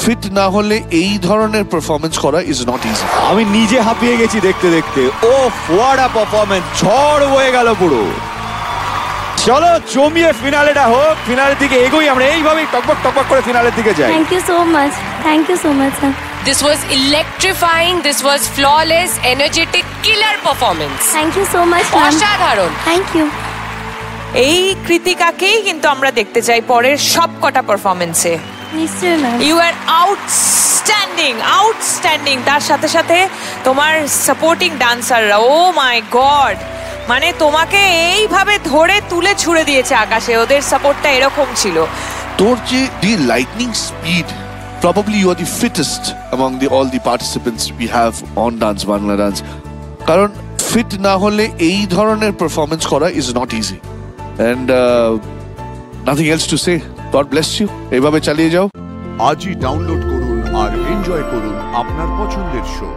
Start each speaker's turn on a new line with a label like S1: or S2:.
S1: Fit না হলে এই ধরনের পারফরমেন্স করা ইজ নট ইজি।
S2: আমি নিজে হাঁপিয়ে গেছি দেখতে দেখতে। ও হোয়াট আ পারফরম্যান্স, ঝড় বয়ে গেল পুরো। চলো জমিয়ে ফিনালেটা হোক, ফিনালের দিকে এগোই আমরা, এইভাবেই টকবক টকবক করে ফিনালের দিকে যাই।
S3: Thank you so much sir.
S4: This was electrifying, this was flawless, energetic, killer performance.
S3: Thank you so much
S4: অসাধারণ।
S3: Thank you.
S5: এই কৃতিকাকেই কিন্তু আমরা দেখতে চাই পরের সব কটা পারফরমেন্সে।
S3: নিশ্চয়ই ম্যাম।
S5: You R outstanding. তার সাথে সাথে তোমার সাপোর্টিং ডান্সাররা, ও মাই গড, মানে তোমাকে এইভাবে ধরে তুলে ছুড়ে দিয়েছে আকাশে। ওদের সাপোর্টটা এরকম ছিল।
S1: তোর যে the lightning speed, probably you are the fittest among all the participants we have on Dance Bangla Dance. কারণ ফিট না হলে এই ধরনের পারফরমেন্স করা is not easy, and nothing else to say. God bless you. এইভাবে চালিয়ে যাও।
S6: আজই ডাউনলোড করুন আর এনজয় করুন আপনার পছন্দের শো।